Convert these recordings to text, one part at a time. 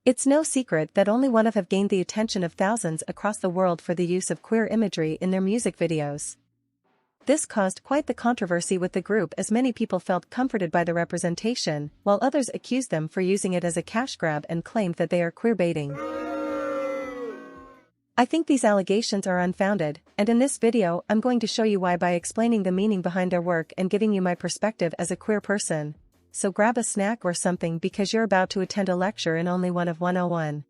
It's no secret that OnlyOneOf have gained the attention of thousands across the world for the use of queer imagery in their music videos. This caused quite the controversy with the group, as many people felt comforted by the representation, while others accused them for using it as a cash grab and claimed that they are queerbaiting. I think these allegations are unfounded, and in this video I'm going to show you why by explaining the meaning behind their work and giving you my perspective as a queer person. So grab a snack or something because you're about to attend a lecture in OnlyOneOf 101.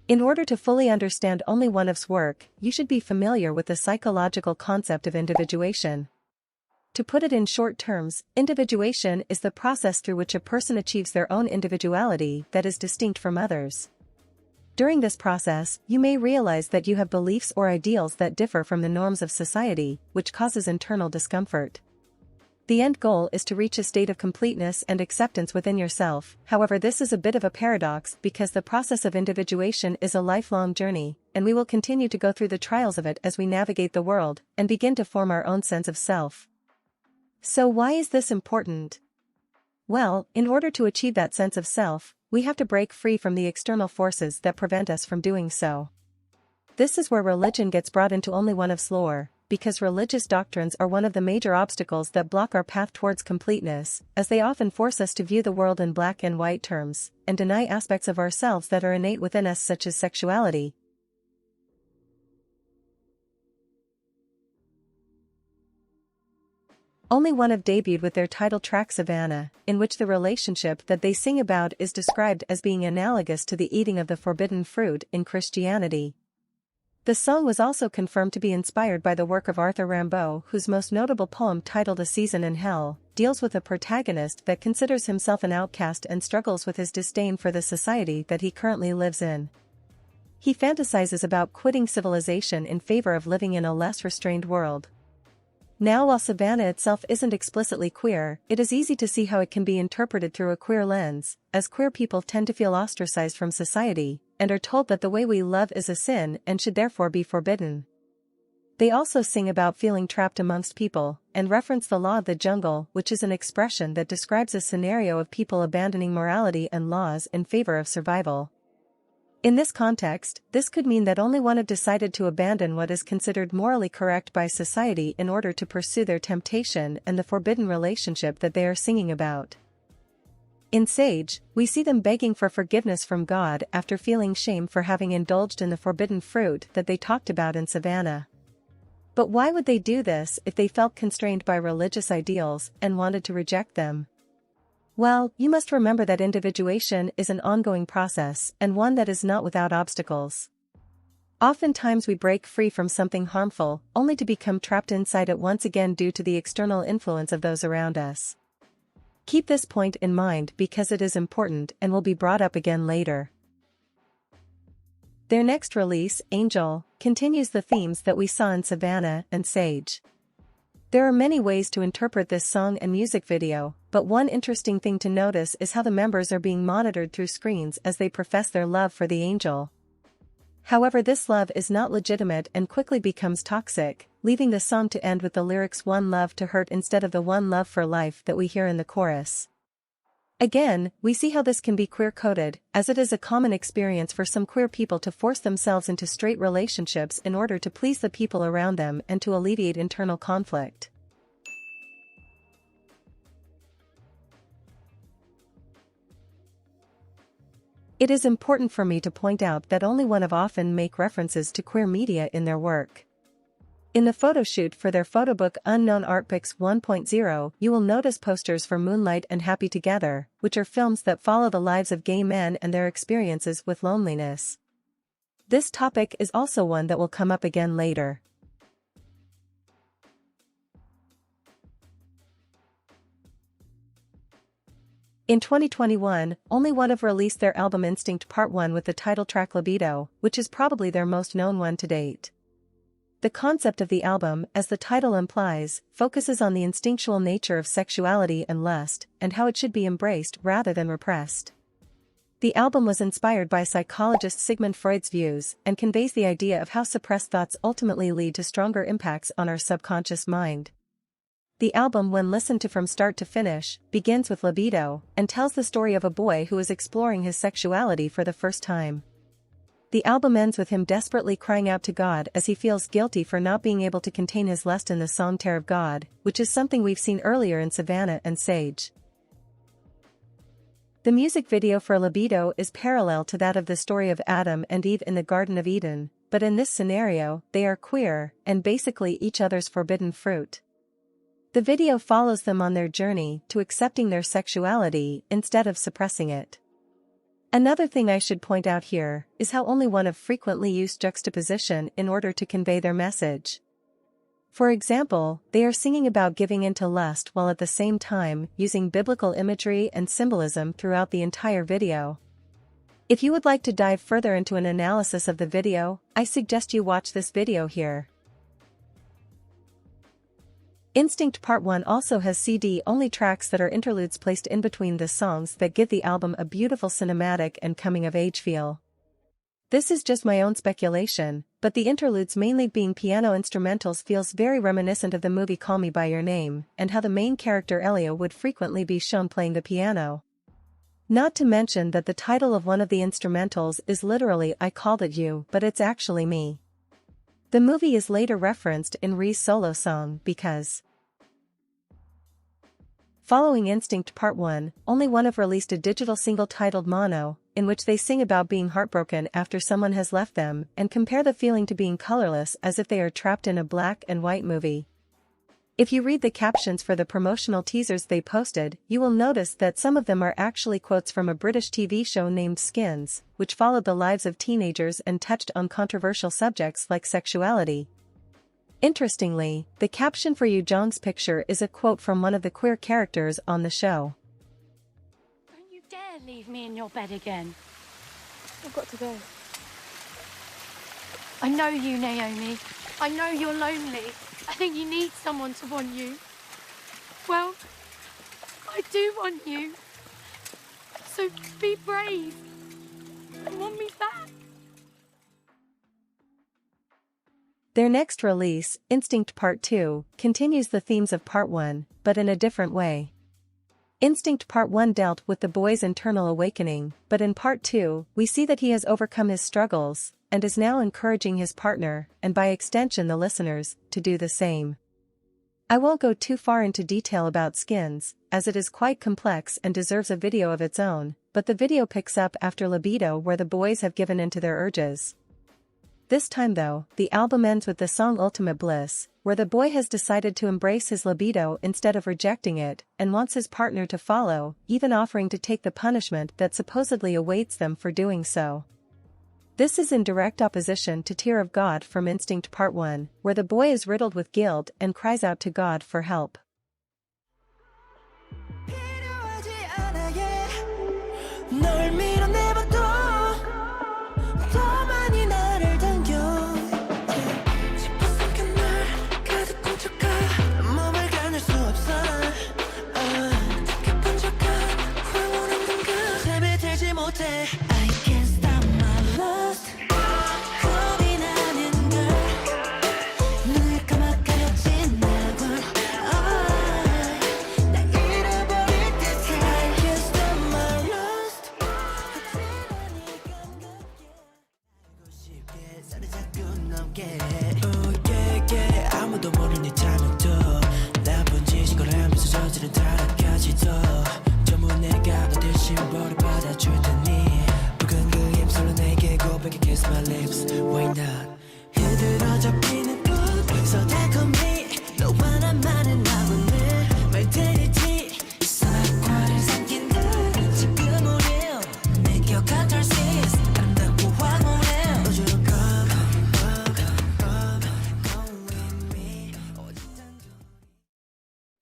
In order to fully understand OnlyOneOf's work, you should be familiar with the psychological concept of individuation. To put it in short terms, individuation is the process through which a person achieves their own individuality that is distinct from others. During this process, you may realize that you have beliefs or ideals that differ from the norms of society, which causes internal discomfort. The end goal is to reach a state of completeness and acceptance within yourself. However, this is a bit of a paradox because the process of individuation is a lifelong journey, and we will continue to go through the trials of it as we navigate the world and begin to form our own sense of self. So why is this important? Well, in order to achieve that sense of self, we have to break free from the external forces that prevent us from doing so. This is where religion gets brought into OnlyOneOf's lore, because religious doctrines are one of the major obstacles that block our path towards completeness, as they often force us to view the world in black and white terms, and deny aspects of ourselves that are innate within us, such as sexuality. OnlyOneOf debuted with their title track Savannah, in which the relationship that they sing about is described as being analogous to the eating of the forbidden fruit in Christianity. The song was also confirmed to be inspired by the work of Arthur Rimbaud, whose most notable poem, titled A Season in Hell, deals with a protagonist that considers himself an outcast and struggles with his disdain for the society that he currently lives in. He fantasizes about quitting civilization in favor of living in a less restrained world. Now, while Savannah itself isn't explicitly queer, it is easy to see how it can be interpreted through a queer lens, as queer people tend to feel ostracized from society, and are told that the way we love is a sin and should therefore be forbidden. They also sing about feeling trapped amongst people, and reference the law of the jungle, which is an expression that describes a scenario of people abandoning morality and laws in favor of survival. In this context, this could mean that OnlyOneOf decided to abandon what is considered morally correct by society in order to pursue their temptation and the forbidden relationship that they are singing about. In Sage, we see them begging for forgiveness from God after feeling shame for having indulged in the forbidden fruit that they talked about in Savannah. But why would they do this if they felt constrained by religious ideals and wanted to reject them? Well, you must remember that individuation is an ongoing process and one that is not without obstacles. Oftentimes we break free from something harmful, only to become trapped inside it once again due to the external influence of those around us. Keep this point in mind because it is important and will be brought up again later. Their next release, Angel, continues the themes that we saw in Savannah and Sage. There are many ways to interpret this song and music video, but one interesting thing to notice is how the members are being monitored through screens as they profess their love for the angel. However, this love is not legitimate and quickly becomes toxic, leaving the song to end with the lyrics "one love to hurt" instead of the "one love for life" that we hear in the chorus. Again, we see how this can be queer-coded, as it is a common experience for some queer people to force themselves into straight relationships in order to please the people around them and to alleviate internal conflict. It is important for me to point out that OnlyOneOf often make references to queer media in their work. In the photo shoot for their photobook Unknown Artpics 1.0, you will notice posters for Moonlight and Happy Together, which are films that follow the lives of gay men and their experiences with loneliness. This topic is also one that will come up again later. In 2021, OnlyOneOf released their album Instinct Part 1 with the title track Libido, which is probably their most known one to date. The concept of the album, as the title implies, focuses on the instinctual nature of sexuality and lust, and how it should be embraced rather than repressed. The album was inspired by psychologist Sigmund Freud's views and conveys the idea of how suppressed thoughts ultimately lead to stronger impacts on our subconscious mind. The album, when listened to from start to finish, begins with libido, and tells the story of a boy who is exploring his sexuality for the first time. The album ends with him desperately crying out to God as he feels guilty for not being able to contain his lust in the song Tear of God, which is something we've seen earlier in Savannah and Sage. The music video for Libido is parallel to that of the story of Adam and Eve in the Garden of Eden, but in this scenario, they are queer, and basically each other's forbidden fruit. The video follows them on their journey to accepting their sexuality instead of suppressing it. Another thing I should point out here is how OnlyOneOf frequently use juxtaposition in order to convey their message. For example, they are singing about giving in to lust while at the same time using biblical imagery and symbolism throughout the entire video. If you would like to dive further into an analysis of the video, I suggest you watch this video here. Instinct Part 1 also has CD-only tracks that are interludes placed in between the songs that give the album a beautiful cinematic and coming-of-age feel. This is just my own speculation, but the interludes, mainly being piano instrumentals, feels very reminiscent of the movie Call Me By Your Name, and how the main character Elio would frequently be shown playing the piano. Not to mention that the title of one of the instrumentals is literally I Called It You, but it's actually me. The movie is later referenced in Rhee's solo song Because. Following Instinct Part 1, OnlyOneOf released a digital single titled Mono, in which they sing about being heartbroken after someone has left them and compare the feeling to being colorless as if they are trapped in a black and white movie. If you read the captions for the promotional teasers they posted, you will notice that some of them are actually quotes from a British TV show named Skins, which followed the lives of teenagers and touched on controversial subjects like sexuality. Interestingly, the caption for Yu Jong's picture is a quote from one of the queer characters on the show. Don't you dare leave me in your bed again. I've got to go. I know you, Naomi. I know you're lonely. I think you need someone to want you. Well, I do want you. So be brave and want me back. Their next release, Instinct Part 2, continues the themes of Part 1, but in a different way. Instinct Part 1 dealt with the boy's internal awakening, but in Part 2, we see that he has overcome his struggles, and is now encouraging his partner, and by extension the listeners, to do the same. I won't go too far into detail about Skins, as it is quite complex and deserves a video of its own, but the video picks up after Libido, where the boys have given in to their urges. This time though, the album ends with the song Ultimate Bliss, where the boy has decided to embrace his libido instead of rejecting it, and wants his partner to follow, even offering to take the punishment that supposedly awaits them for doing so. This is in direct opposition to Tear of God from Instinct Part 1, where the boy is riddled with guilt and cries out to God for help.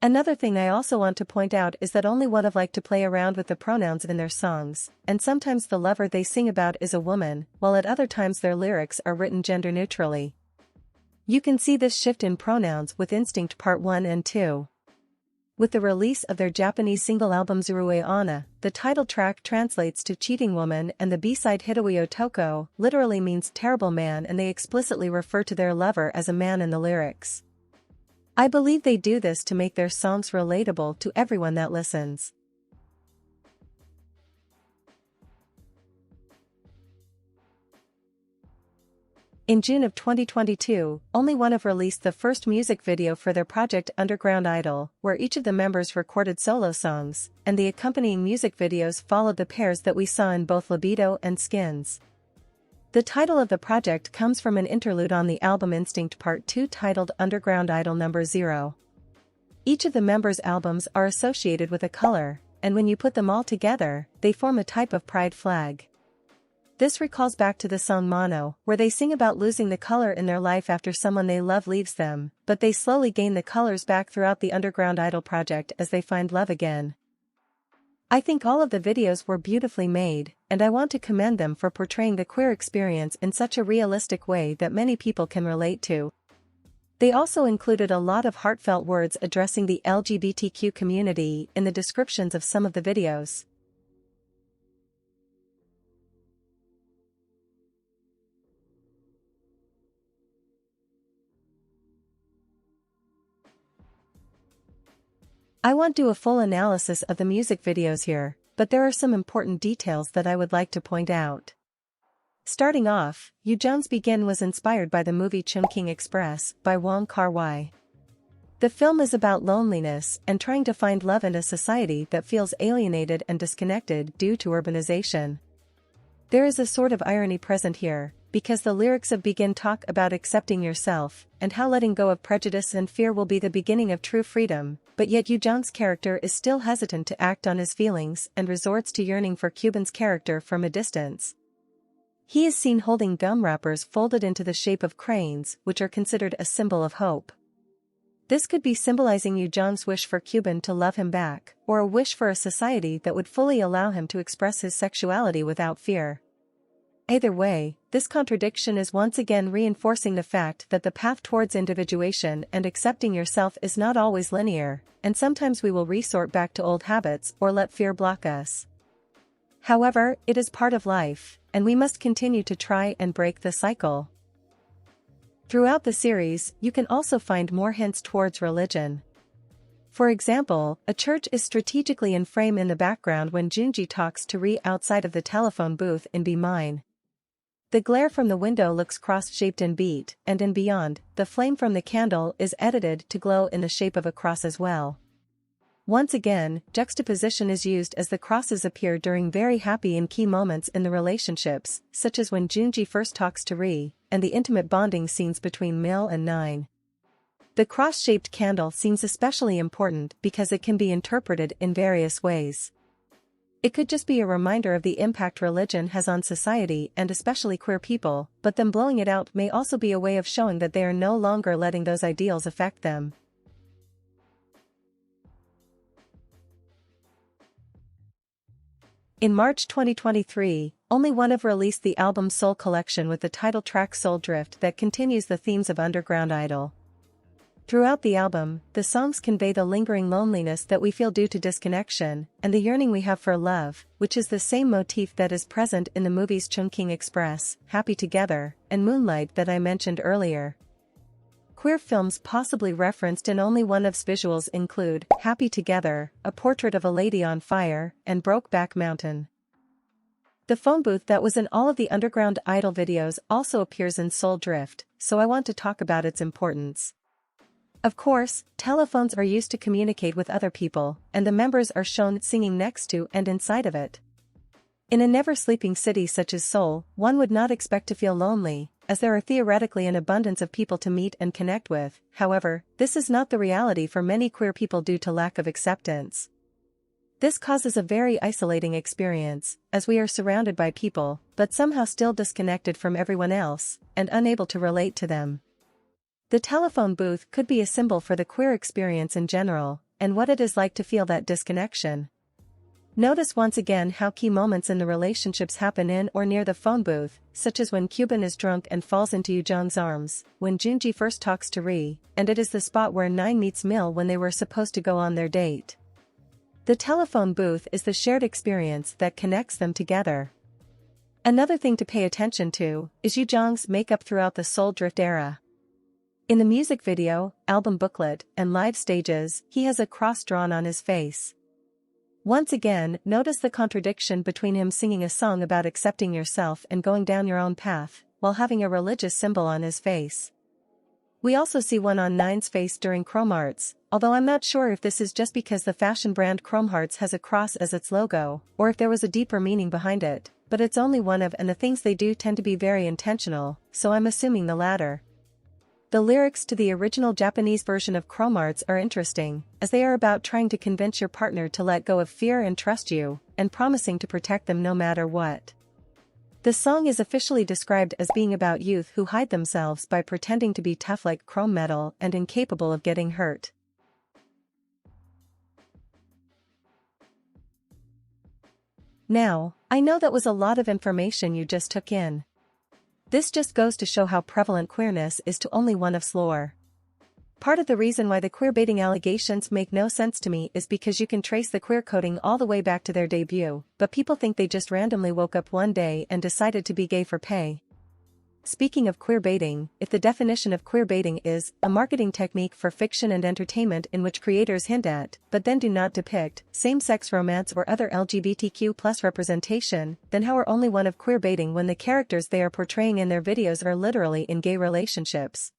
Another thing I also want to point out is that OnlyOneOf like to play around with the pronouns in their songs, and sometimes the lover they sing about is a woman, while at other times their lyrics are written gender-neutrally. You can see this shift in pronouns with Instinct Part 1 and 2. With the release of their Japanese single album Zurue Ana, the title track translates to Cheating Woman, and the B-side Hidoi Otoko literally means terrible man, and they explicitly refer to their lover as a man in the lyrics. I believe they do this to make their songs relatable to everyone that listens. In June of 2022, OnlyOneOf released the first music video for their project Underground Idol, where each of the members recorded solo songs, and the accompanying music videos followed the pairs that we saw in both Libido and Skins. The title of the project comes from an interlude on the album Instinct Part 2 titled Underground Idol No. 0. Each of the members' albums are associated with a color, and when you put them all together, they form a type of pride flag. This recalls back to the song Mono, where they sing about losing the color in their life after someone they love leaves them, but they slowly gain the colors back throughout the Underground Idol project as they find love again. I think all of the videos were beautifully made, and I want to commend them for portraying the queer experience in such a realistic way that many people can relate to. They also included a lot of heartfelt words addressing the LGBTQ community in the descriptions of some of the videos. I won't do a full analysis of the music videos here, but there are some important details that I would like to point out. Starting off, Yoo-jung's Begin was inspired by the movie Chungking Express by Wong Kar-wai. The film is about loneliness and trying to find love in a society that feels alienated and disconnected due to urbanization. There is a sort of irony present here, because the lyrics of Begin talk about accepting yourself, and how letting go of prejudice and fear will be the beginning of true freedom, but yet Yoo-jung's character is still hesitant to act on his feelings and resorts to yearning for Cuban's character from a distance. He is seen holding gum wrappers folded into the shape of cranes, which are considered a symbol of hope. This could be symbolizing Yoo-jung's wish for Cuban to love him back, or a wish for a society that would fully allow him to express his sexuality without fear. Either way, this contradiction is once again reinforcing the fact that the path towards individuation and accepting yourself is not always linear, and sometimes we will resort back to old habits or let fear block us. However, it is part of life, and we must continue to try and break the cycle. Throughout the series, you can also find more hints towards religion. For example, a church is strategically in frame in the background when Junji talks to Ri outside of the telephone booth in Be Mine. The glare from the window looks cross-shaped and beat, and in Beyond, the flame from the candle is edited to glow in the shape of a cross as well. Once again, juxtaposition is used as the crosses appear during very happy and key moments in the relationships, such as when Junji first talks to Ri, and the intimate bonding scenes between Mil and Nine. The cross-shaped candle seems especially important because it can be interpreted in various ways. It could just be a reminder of the impact religion has on society and especially queer people, but them blowing it out may also be a way of showing that they are no longer letting those ideals affect them. In March 2023, OnlyOneOf released the album Soul Collection with the title track Soul Drift that continues the themes of Underground Idol. Throughout the album, the songs convey the lingering loneliness that we feel due to disconnection, and the yearning we have for love, which is the same motif that is present in the movies Chungking Express, Happy Together, and Moonlight that I mentioned earlier. Queer films possibly referenced in OnlyOneOf's visuals include Happy Together, A Portrait of a Lady on Fire, and Brokeback Mountain. The phone booth that was in all of the Underground Idol videos also appears in Soul Drift, so I want to talk about its importance. Of course, telephones are used to communicate with other people, and the members are shown singing next to and inside of it. In a never-sleeping city such as Seoul, one would not expect to feel lonely, as there are theoretically an abundance of people to meet and connect with. However, this is not the reality for many queer people due to lack of acceptance. This causes a very isolating experience, as we are surrounded by people, but somehow still disconnected from everyone else, and unable to relate to them. The telephone booth could be a symbol for the queer experience in general, and what it is like to feel that disconnection. Notice once again how key moments in the relationships happen in or near the phone booth, such as when Cuban is drunk and falls into Yoo-jung's arms, when Junji first talks to Ri, and it is the spot where Nine meets Mil when they were supposed to go on their date. The telephone booth is the shared experience that connects them together. Another thing to pay attention to is Yoo-jung's makeup throughout the Soul Drift era. In the music video, album booklet, and live stages, he has a cross drawn on his face. Once again, notice the contradiction between him singing a song about accepting yourself and going down your own path, while having a religious symbol on his face. We also see one on Nine's face during Chrome Hearts, although I'm not sure if this is just because the fashion brand Chrome Hearts has a cross as its logo, or if there was a deeper meaning behind it, but it's only one of and the things they do tend to be very intentional, so I'm assuming the latter. The lyrics to the original Japanese version of Chrome Hearts are interesting, as they are about trying to convince your partner to let go of fear and trust you, and promising to protect them no matter what. The song is officially described as being about youth who hide themselves by pretending to be tough like chrome metal and incapable of getting hurt. Now, I know that was a lot of information you just took in. This just goes to show how prevalent queerness is to OnlyOneOf's lore. Part of the reason why the queerbaiting allegations make no sense to me is because you can trace the queer coding all the way back to their debut, but people think they just randomly woke up one day and decided to be gay for pay. Speaking of queerbaiting, if the definition of queerbaiting is a marketing technique for fiction and entertainment in which creators hint at, but then do not depict, same-sex romance or other LGBTQ+ representation, then how are OnlyOneOf queerbaiting when the characters they are portraying in their videos are literally in gay relationships?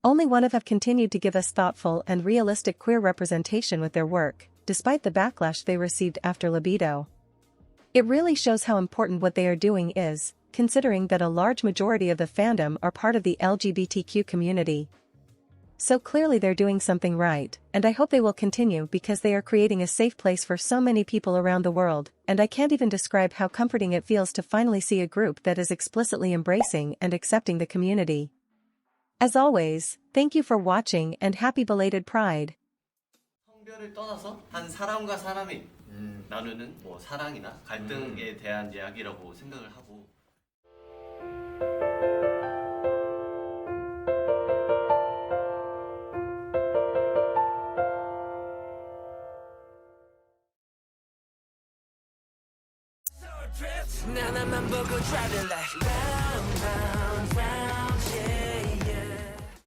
OnlyOneOf have continued to give us thoughtful and realistic queer representation with their work, despite the backlash they received after Libido. It really shows how important what they are doing is, considering that a large majority of the fandom are part of the LGBTQ community. So clearly they're doing something right, and I hope they will continue because they are creating a safe place for so many people around the world, and I can't even describe how comforting it feels to finally see a group that is explicitly embracing and accepting the community. As always, thank you for watching and happy belated Pride. 성별을 떠나서 한 사람과 사람이 나누는 사랑이나 갈등에 대한 이야기라고 생각을 하고. 나만 보고 travel like round, round, round, yeah.